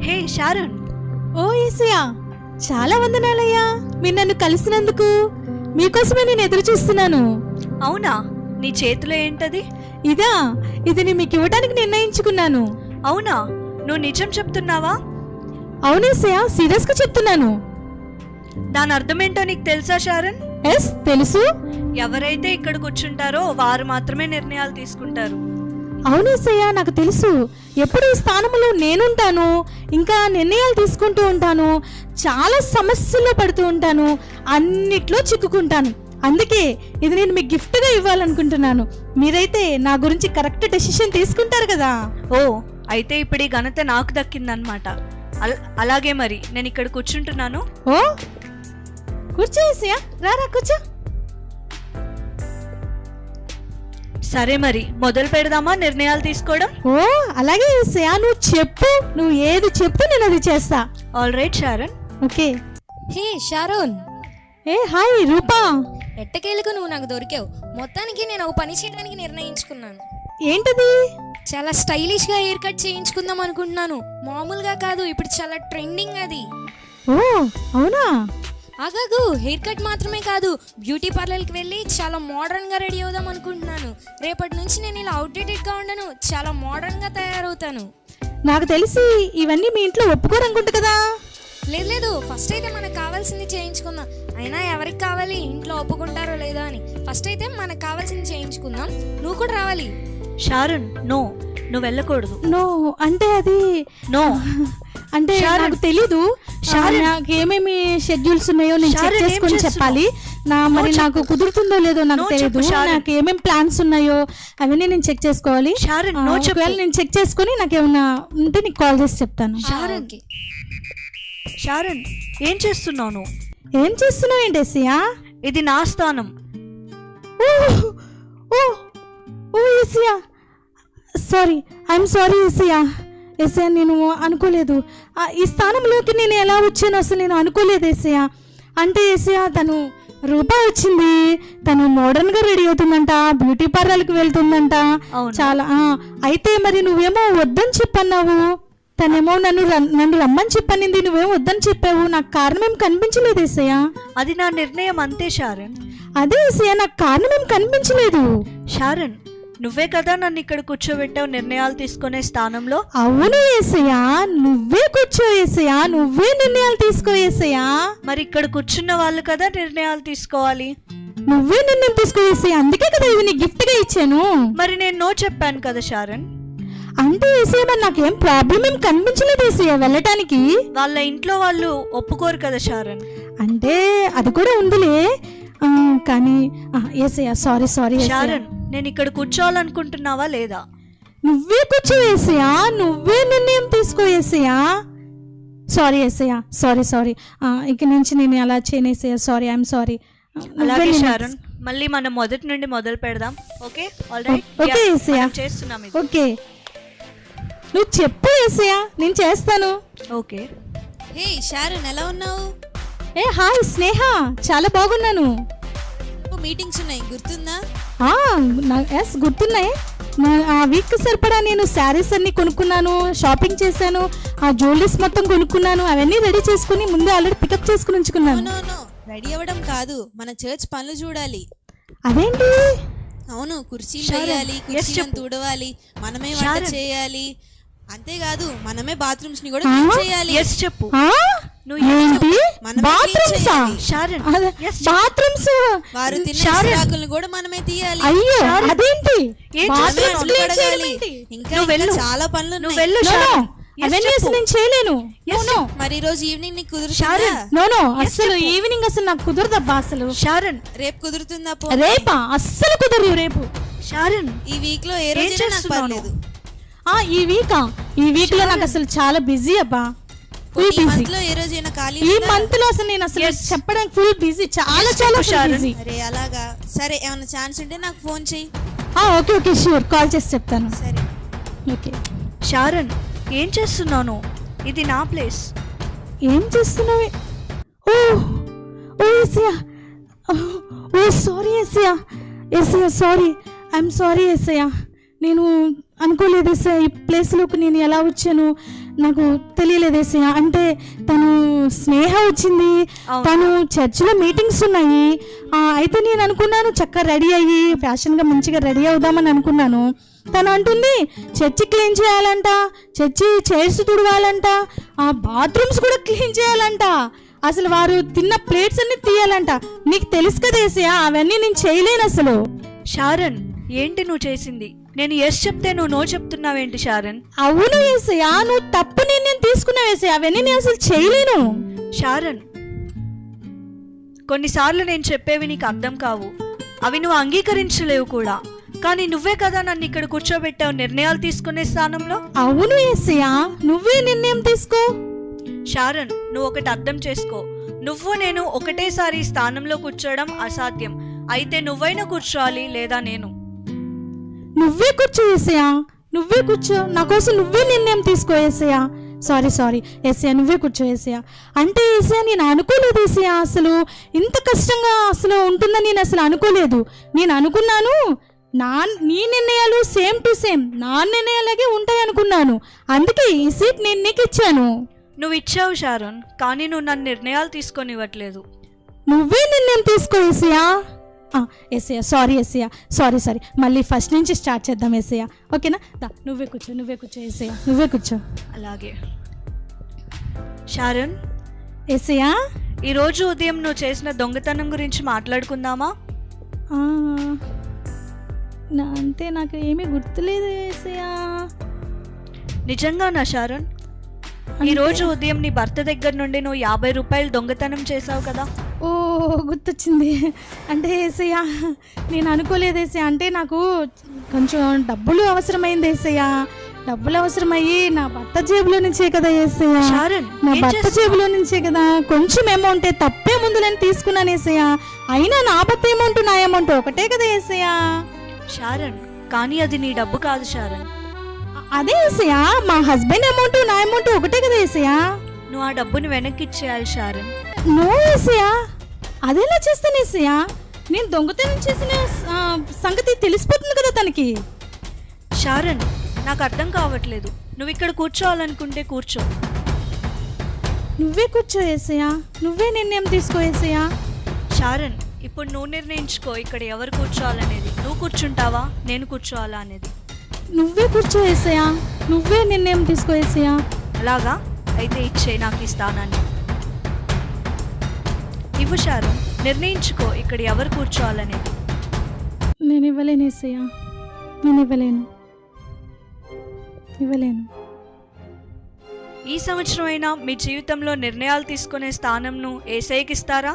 హే Sharon. ఓ యేసయ్యా, చాలా వందనాలయ్యా మీరు నన్ను కలిసినందుకు. మీకోసమే నేను ఎదురు చూస్తున్నాను. అవునా? నీ చేతిలో ఏంటది? ఇది నేను మీకు ఇవ్వడానికి నిర్ణయించుకున్నాను. అవునా? నువ్వు నిజం చెప్తున్నావా? అవునేసయ్యా, సీరియస్ గా చెప్తున్నాను. దాని అర్థం ఏంటో నీకు తెలుసా షారన్? ఎస్ తెలుసు. ఎవరైతే ఇక్కడ కూర్చుంటారో వారు మాత్రమే నిర్ణయాలు తీసుకుంటారు. అవునేసయ్యా, నాకు తెలుసు. ఎప్పుడు ఈ స్థానంలో నేనుంటాను, ఇంకా నిర్ణయాలు తీసుకుంటూ ఉంటాను, చాలా సమస్యల్లో పడుతూ ఉంటాను, అన్నిట్లో చిక్కుకుంటాను. అందుకే ఇది నేను మీకు గిఫ్ట్గా ఇవ్వాలనుకుంటున్నాను. మీరైతే నా గురించి కరెక్ట్ డెసిషన్ తీసుకుంటారు కదా. ఓ, అయితే ఇప్పుడు ఈ ఘనత నాకు దక్కిందనమాట. అలాగే మరి నేను ఇక్కడ కూర్చుంటున్నాను. ఓ కూర్చో యేసయ్యా, రారా కూర్చో. సరే మరి మొదలు పెడదామా నిర్ణయాలు తీసుకోవడం? ఓ అలాగే యేసయ్యా, నువ్వు ఏది చెప్పు నేను అది చేస్తా. All right Sharon. ఓకే. హే షారోన్, ఏ హాయ్ రూపా. ఎట్టకేలకు నువ్వు నాకు దొరికావు. మొత్తానికి నేను ఒక పని చేయడానికి నిర్ణయించుకున్నాను. ఏంటది? చాలా స్టైలిష్ గా హెయిర్ కట్ చేయించుకుందాం అనుకుంటున్నాను. మామూలుగా కాదు, ఇప్పుడు చాలా ట్రెండింగ్ అది. ఓ అవునా? ఆగాగు, హెయిర్ కట్ మాత్రమే కాదు, బ్యూటీ పార్లర్కి వెళ్ళి చాలా మోడర్న్ గా రెడీ అవుదాం అనుకుంటున్నాను. రేపటి నుంచి నేను ఇలా అవుట్డేటెడ్ గా ఉండను, చాలా మోడర్న్ గా తయారవుతాను. నాకు తెలిసి ఇవన్నీ మీ ఇంట్లో ఒప్పుకోరనుకుంటా కదా. లేదు, ఫస్ట్ అయితే మనకు కావాల్సింది చేయించుకుందాం. అయినా ఎవరికి కావాలి, ఇంట్లో ఒప్పుకుంటారో లేదో అని. ఫస్ట్ అయితే మనకు కావాల్సింది చేయించుకుందాం. నువ్వు కూడా రావాలి. షారన్, నో, నువ్వు వెళ్ళకూడదు. నో అంటే అది నో అంటే నాకు తెలీదు. నాకు ఏమేమి షెడ్యూల్స్ ఉన్నాయో నేను చెక్ చేసుకొని చెప్పాలి. నాకు కుదురుతుందో లేదో నాకు తెలియదు. నాకు ఏమేమి ప్లాన్స్ ఉన్నాయో అవన్నీ నేను చెక్ చేసుకోవాలి. ఒకవేళ నేను చెక్ చేసుకొని నాకేమన్నా ఉంటే నీకు కాల్ చేసి చెప్తాను. షారన్, ఏం చేస్తున్నావు? ఏం చేస్తున్నావు ఏంటి యేసయ్యా? ఇది నా స్థానం. ఓ యేసయ్యా, సారీ, ఐఎమ్ సారీ యేసయ్యా. యేసయ్యా, నేను అనుకోలేదు. ఈ స్థానంలోకి నేను ఎలా వచ్చాను అసలు నేను అనుకోలేదు యేసయ్యా. అంటే యేసయ్యా, తను రూపా వచ్చింది, తను మోడర్న్ గా రెడీ అవుతుందంట, బ్యూటీ పార్లర్కి వెళ్తుందంట చాలా. అయితే మరి నువ్వేమో వద్దని చెప్పన్నావు, తనేమో నన్ను రమ్మని చెప్పనింది, నువ్వేమో వద్దని చెప్పావు. నాకు కారణం ఏం కనిపించలేదు యేసయ్యా. అది నా నిర్ణయం అంతే షారన్. అదే యేసయ్యా, నాకు కారణం ఏం కనిపించలేదు. షారన్, నువ్వే కదా నన్ను ఇక్కడ కూర్చోబెట్టావు నిర్ణయాలు తీసుకునే స్థానంలో. అవును యేసయ్యా, నువ్వే కూర్చో యేసయ్యా, నువ్వే నిర్ణయాలు తీసుకో యేసయ్యా. మరి ఇక్కడ కూర్చున్న వాళ్ళు కదా నిర్ణయాలు తీసుకోవాలి. నువ్వే నిర్ణయం తీసుకో యేసయ్యా, అందుకే కదా ఇది నీ గిఫ్ట్ గా ఇచ్చాను. మరి నేను నో చెప్పాను కదా షారన్. అంటే యేసయ్యా, మరి నాకేం ప్రాబ్లం ఏం కనిపించలేదు యేసయ్యా వెళ్ళటానికి. వాళ్ళ ఇంట్లో వాళ్ళు ఒప్పుకోరు కదా షారన్. అంటే అది కూడా ఉందిలే, కానీ యేసయ్యా సారీ షారన్, నేను ఇక్కడ కూర్చోవాలనుకుంటున్నావా లేదా? నువ్వే కూర్చో యేసయ్యా, నువ్వే నిర్ణయం తీసుకో యేసయ్యా. Sorry Yesayya, sorry. ఇక నుంచి నేను అలా చేయను యేసయ్యా, సారీ, ఐఎమ్ సారీ. అలాగే షారన్, మళ్ళీ మనం మొదటి నుండి మొదలు పెడదాం. ఓకే? All right. ఓకే యేసయ్యా, చేస్తున్నాం. ఓకే, నువ్వు చెప్పు యేసయ్యా, నేను చేస్తాను. ఓకే. హే షారోన్, ఎలా ఉన్నావు? ఏ హాయ్ స్నేహ, చాలా బాగున్నాను. మీటింగ్స్ ఉన్నాయి, గుర్తుందా? ఎస్ గుర్తున్నాయి. ఆ వీక్ సరిపడా నేను శారీస్ అన్ని కొనుక్కున్నాను, షాపింగ్ చేశాను, ఆ జ్యువెలరీస్ మొత్తం కొనుక్కున్నాను, అవన్నీ రెడీ చేసుకుని ముందే ఆల్రెడీ పికప్ చేసుకుని ఉంచుకున్నాను. రెడీ అవ్వడం కాదు, మన చర్చ్ పనులు చూడాలి. అదేంటి? అవును, కుర్చీలు వేయాలి, కుర్చీలను తుడవాలి, మనమే వంట చేయాలి. అంతేకాదు మనమే బాత్రూమ్స్ ని కూడా క్లీన్ చేయాలి. ఎస్ చెప్పు. ఏంటి బాత్రూమ్స్? వారు తిన్న విస్తరాకులను కూడా మనమే తీయాలి. అయ్యో అదేంటి? ఇంకా చాలా పనులు నేను చేయలేను. మరి ఈ రోజు ఈవినింగ్ నీకు కుదురుతుందా? నో అసలు ఈవినింగ్ అసలు నాకు కుదరదబ్బా అసలు. షారన్, రేపు కుదురుతుందా? రేపా? అస్సలు కుదరదు రేపు. షారన్, ఈ వీక్ లో ఏ రోజు నాకు పర్లేదు. ఈ వీక్ లో నాకు అసలు చాలా బిజీ అబ్బా. ఈ మంత్ లో ఏ రోజైనా ఖాళీ? ఈ మంత్ లో అసలు నేను అసలు చెప్పడానికి ఫుల్ బిజీ, చాలా బిజీ. అరే అలాగా, సరే ఏమైనా ఛాన్స్ ఉంటే నాకు ఫోన్ చెయ్యి. ఓకే షూర్, కాల్ చేసి చెప్తాను. సరే ఓకే. షారన్, ఏం చేస్తున్నాను? ఇది నా ప్లేస్. ఏం చేస్తున్నావే? ఓ Yesayya, sorry Yesayya, sorry, I'm sorry Yesayya. నేను అనుకోలేదు ఏసయ్య, ఈ ప్లేస్లోకి నేను ఎలా వచ్చాను నాకు తెలియలేదు ఏసయ్య. అంటే తను స్నేహ వచ్చింది, అవును. తను చర్చిలో మీటింగ్స్ ఉన్నాయి. అయితే నేను అనుకున్నాను చక్కగా రెడీ అయ్యి ఫ్యాషన్గా మంచిగా రెడీ అవుదామని అనుకున్నాను. తను అంటుంది చర్చి క్లీన్ చేయాలంట, చర్చి చైర్స్ తుడవాలంట, ఆ బాత్రూమ్స్ కూడా క్లీన్ చేయాలంట, అసలు వారు తిన్న ప్లేట్స్ అన్ని తీయాలంట. నీకు తెలుసు కదా ఏసయ్య, అవన్నీ నేను చేయలేను అసలు. షారన్, ఏంటి నువ్వు చేసింది? నేను ఎస్ చెప్తే నువ్వు నో చెప్తున్నావేంటి షారన్? అవును ఏసయ్య, నువ్వు తప్పు నేను తీసుకున్నావు ఏసయ్య, అవన్నీ నేను అసలు చేయలేను. షారన్, కొన్నిసార్లు నేను చెప్పేవి నీకు అర్థం కావు, అవి నువ్వు అంగీకరించలేవు కూడా. కానీ నువ్వే కదా నన్ను ఇక్కడ కూర్చోబెట్టావు నిర్ణయాలు తీసుకునే స్థానంలో. అవును ఏసయ్య, నువ్వే నిర్ణయం తీసుకో. షారన్, నువ్వు ఒకటి అర్థం చేసుకో, నువ్వు నేను ఒకటేసారి ఈ స్థానంలో కూర్చోవడం అసాధ్యం. అయితే నువ్వైనా కూర్చోవాలి లేదా నేను. నువ్వే కూర్చో ఏసయ్య, నువ్వే కూర్చో, నా కోసం నువ్వే నిర్ణయం తీసుకో ఏసయ్య. సారీ ఏసయ్య, నువ్వే కూర్చో ఏసయ్య. అంటే ఏసయ్య నేను అనుకోలేదు ఏసయ్య, అసలు ఇంత కష్టంగా అసలు ఉంటుందని నేను అసలు అనుకోలేదు. నేను అనుకున్నాను నీ నిర్ణయాలు సేమ్ టు సేమ్ నా నిర్ణయాలకే ఉంటాయి అనుకున్నాను. అందుకే ఈ సీట్ నేను నీకు ఇచ్చాను. నువ్వు ఇచ్చావు షారన్, కానీ నువ్వు నన్ను నిర్ణయాలు తీసుకొనివ్వట్లేదు. నువ్వే నిర్ణయం తీసుకో ఏసయ్య. ఏసయ్య సారీ ఏసయ్య, సారీ మళ్ళీ ఫస్ట్ నుంచి స్టార్ట్ చేద్దాం ఏసయ్య, ఓకేనా? నువ్వే కూర్చో ఏసయ్య, నువ్వే కూర్చో. అలాగే. షారన్, ఏసయ్య, ఈరోజు ఉదయం నువ్వు చేసిన దొంగతనం గురించి మాట్లాడుకుందామా? అంటే నాకు ఏమీ గుర్తులేదు ఏసయ్య. నిజంగా నా షారన్? ఈరోజు ఉదయం నీ భర్త దగ్గర నుండి నువ్వు 50 రూపాయలు దొంగతనం చేసావు కదా? ఓ గుర్తొచ్చింది. అంటే ఏసయ్య నేను అనుకోలేదు ఏసయ్య, అంటే నాకు కొంచెం డబ్బులు అవసరమైంది ఏసయ్య. డబ్బులు అవసరమయ్యి నా భర్త జేబులో నుంచే కదా ఏసయ్య, షారన్, నా ఏం భర్త చేస్తున్నావ్? జేబులో నుంచే కదా కొంచెం అమౌంటే, తప్పే ముందు నేను తీసుకున్నాను ఏసయ్య. అయినా నా భర్త అమౌంట్ నా అమౌంట్ ఒకటే కదా ఏసయ్య. షారన్, కానీ అది నీ డబ్బు కాదు షారన్. అదే ఏసయ్య, మా హస్బెండ్ అమౌంట్ నా అమౌంట్ ఒకటే కదా ఏసయ్య. నువ్వు ఆ డబ్బుని వెనక్కి ఇచ్చేయాలి షారన్. నో ఏసయ్య, అదేలా చేస్తాను ఏసయ్య? నేను దొంగతనం చేసిన సంగతి తెలిసిపోతుంది కదా తనకి. షారన్, నాకు అర్థం కావట్లేదు. నువ్వు ఇక్కడ కూర్చోవాలనుకుంటే కూర్చో. నువ్వే కూర్చో ఏసయ్య, నువ్వే నిర్ణయం తీసుకో ఏసయ్య. షారన్, ఇప్పుడు నువ్వు నిర్ణయించుకో ఇక్కడ ఎవరు కూర్చోవాలనేది. నువ్వు కూర్చుంటావా, నేను కూర్చోవాలా అనేది. నువ్వే కూర్చో ఏసయ్య, నువ్వే నిర్ణయం తీసుకో ఏసయ్య. అలాగా? అయితే ఇచ్చే నాకు ఈ స్థానాన్ని ఇవ్వు షారన్. నిర్ణయించుకో ఇక్కడ ఎవరు కూర్చోవాలనేది. నేను ఇవ్వలేను ఏసయ్య, నేను ఇవ్వలేను. ఈ సంవత్సరం అయినా మీ జీవితంలో నిర్ణయాలు తీసుకునే స్థానంను యేసయ్యకి ఇస్తారా?